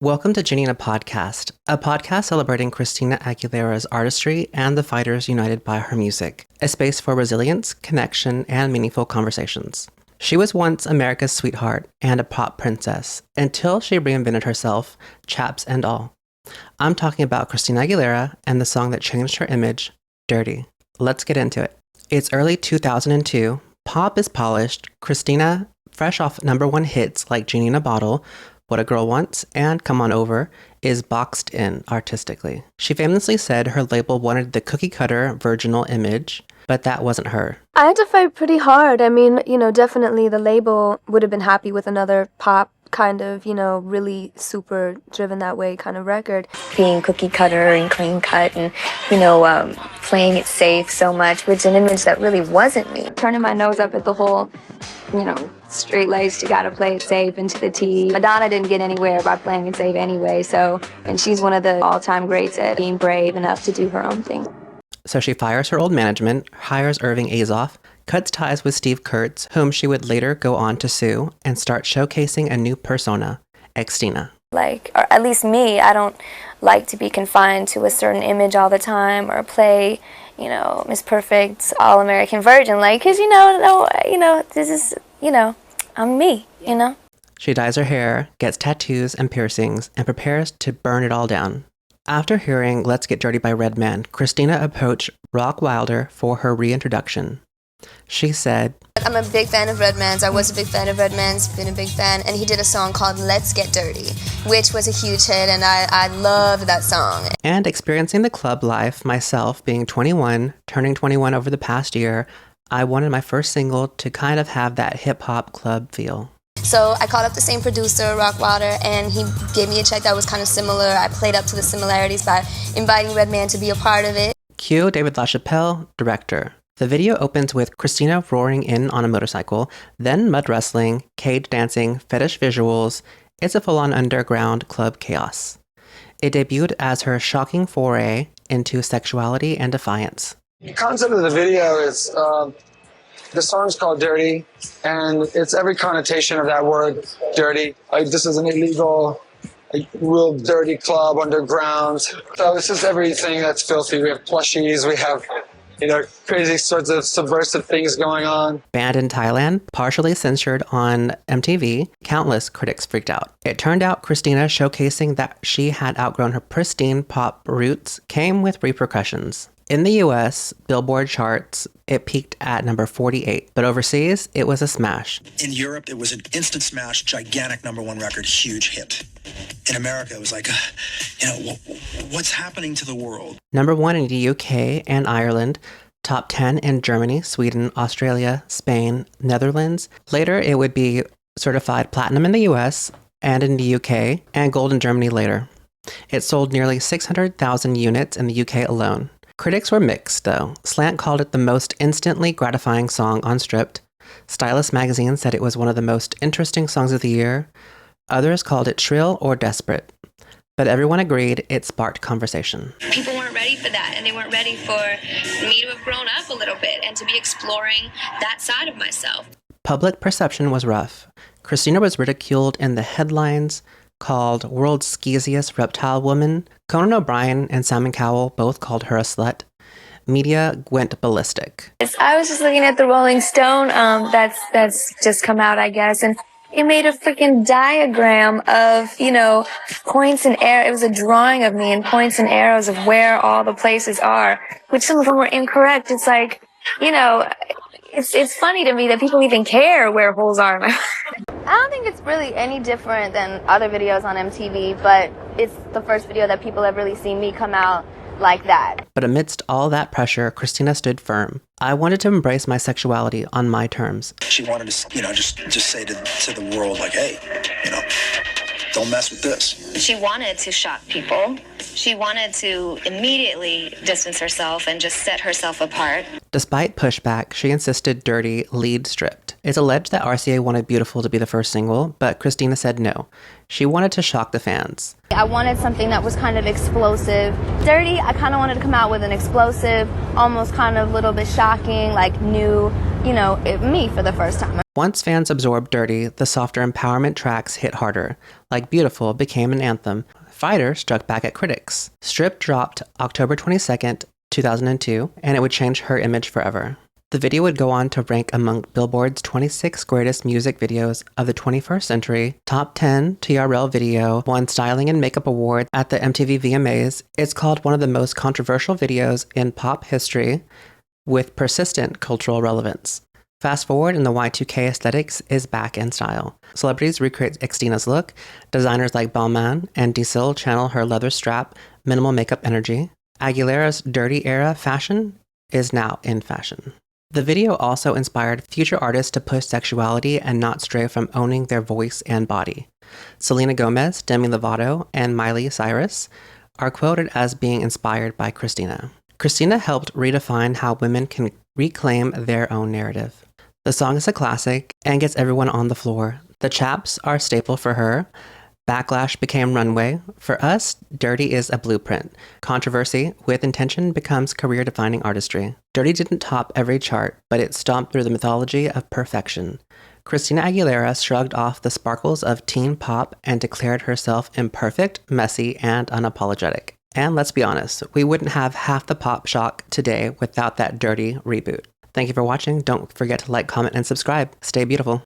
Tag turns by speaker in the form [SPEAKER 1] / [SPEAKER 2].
[SPEAKER 1] Welcome to Genie, a podcast celebrating Christina Aguilera's artistry and the fighters united by her music, a space for resilience, connection, and meaningful conversations. She was once America's sweetheart and a pop princess, until she reinvented herself, chaps and all. I'm talking about Christina Aguilera and the song that changed her image, Dirrty. Let's get into it. It's early 2002, pop is polished, Christina, fresh off #1 hits like Genie in a Bottle, What a Girl Wants, and Come On Over, is boxed in artistically. She famously said her label wanted the cookie-cutter, virginal image, but that wasn't her.
[SPEAKER 2] I had to fight pretty hard. I mean, definitely the label would have been happy with another pop kind of, really super driven that way kind of record.
[SPEAKER 3] Being cookie cutter and clean cut and, playing it safe so much, which is an image that really wasn't me.
[SPEAKER 4] Turning my nose up at the whole, straight-laced, you gotta play it safe into the T. Madonna didn't get anywhere by playing it safe anyway, and she's one of the all-time greats at being brave enough to do her own thing.
[SPEAKER 1] So she fires her old management, hires Irving Azoff, cuts ties with Steve Kurtz, whom she would later go on to sue, and start showcasing a new persona, Christina.
[SPEAKER 3] Or at least me, I don't like to be confined to a certain image all the time or play, Miss Perfect, All-American Virgin, because, this is, I'm me,
[SPEAKER 1] She dyes her hair, gets tattoos and piercings, and prepares to burn it all down. After hearing Let's Get Dirty by Redman, Christina approached Rock Wilder for her reintroduction. She said,
[SPEAKER 5] I'm a big fan of Redman's. I was a big fan of Redman's, been a big fan, and he did a song called Let's Get Dirty, which was a huge hit, and I loved that song.
[SPEAKER 1] And experiencing the club life myself, being 21, turning 21 over the past year, I wanted my first single to kind of have that hip-hop club feel.
[SPEAKER 5] So I called up the same producer, Rock Wilder, and he gave me a check that was kind of similar. I played up to the similarities by inviting Redman to be a part of it.
[SPEAKER 1] Cue David LaChapelle, director. The video opens with Christina roaring in on a motorcycle, then mud wrestling, cage dancing, fetish visuals. It's a full-on underground club chaos. It debuted as her shocking foray into sexuality and defiance.
[SPEAKER 6] The concept of the video is, the song's called Dirty, and it's every connotation of that word, dirty. This is an illegal, real dirty club underground. So this is everything that's filthy. We have plushies, we have crazy sorts of subversive things going on.
[SPEAKER 1] Banned in Thailand, partially censored on MTV, countless critics freaked out. It turned out Christina showcasing that she had outgrown her pristine pop roots came with repercussions. In the US Billboard charts, it peaked at number 48, but overseas, it was a smash.
[SPEAKER 7] In Europe, it was an instant smash, gigantic #1 record, huge hit. In America, it was like, what's happening to the world?
[SPEAKER 1] #1 in the UK and Ireland, top 10 in Germany, Sweden, Australia, Spain, Netherlands. Later, it would be certified platinum in the US and in the UK, and gold in Germany later. It sold nearly 600,000 units in the UK alone. Critics were mixed, though. Slant called it the most instantly gratifying song on Stripped. Stylist magazine said it was one of the most interesting songs of the year. Others called it shrill or desperate. But everyone agreed it sparked conversation.
[SPEAKER 8] People weren't ready for that, and they weren't ready for me to have grown up a little bit and to be exploring that side of myself.
[SPEAKER 1] Public perception was rough. Christina was ridiculed in the headlines, called World's Skeeziest Reptile Woman. Conan O'Brien and Simon Cowell both called her a slut. Media went ballistic.
[SPEAKER 3] I was just looking at the Rolling Stone, that's just come out, I guess, and it made a freaking diagram of, points and arrows. It was a drawing of me and points and arrows of where all the places are, which some of them were incorrect. It's like, it's funny to me that people even care where holes are.
[SPEAKER 9] I don't think it's really any different than other videos on MTV, but it's the first video that people have really seen me come out like that.
[SPEAKER 1] But amidst all that pressure, Christina stood firm. I wanted to embrace my sexuality on my terms.
[SPEAKER 7] She wanted to, just say to the world, hey, don't mess with this.
[SPEAKER 8] She wanted to shock people. She wanted to immediately distance herself and just set herself apart.
[SPEAKER 1] Despite pushback, she insisted Dirty lead stripped. It's alleged that RCA wanted Beautiful to be the first single, but Christina said no. She wanted to shock the fans.
[SPEAKER 9] I wanted something that was kind of explosive. Dirty, I kind of wanted to come out with an explosive, almost kind of a little bit shocking, new, me for the first time.
[SPEAKER 1] Once fans absorbed Dirty, the softer empowerment tracks hit harder. Like Beautiful became an anthem. Fighter struck back at critics. Strip dropped October 22nd, 2002, and it would change her image forever. The video would go on to rank among Billboard's 26 greatest music videos of the 21st century, top 10 TRL video, won Styling and Makeup Award at the MTV VMAs. It's called one of the most controversial videos in pop history with persistent cultural relevance. Fast forward and the Y2K aesthetics is back in style. Celebrities recreate Christina's look. Designers like Balmain and Diesel channel her leather strap, minimal makeup energy. Aguilera's Dirty era fashion is now in fashion. The video also inspired future artists to push sexuality and not stray from owning their voice and body. Selena Gomez, Demi Lovato, and Miley Cyrus are quoted as being inspired by Christina. Christina helped redefine how women can reclaim their own narrative. The song is a classic and gets everyone on the floor. The chaps are a staple for her. Backlash became runway. For us, Dirty is a blueprint. Controversy with intention becomes career-defining artistry. Dirty didn't top every chart, but it stomped through the mythology of perfection. Christina Aguilera shrugged off the sparkles of teen pop and declared herself imperfect, messy, and unapologetic. And let's be honest, we wouldn't have half the pop shock today without that Dirty reboot. Thank you for watching. Don't forget to like, comment, and subscribe. Stay beautiful.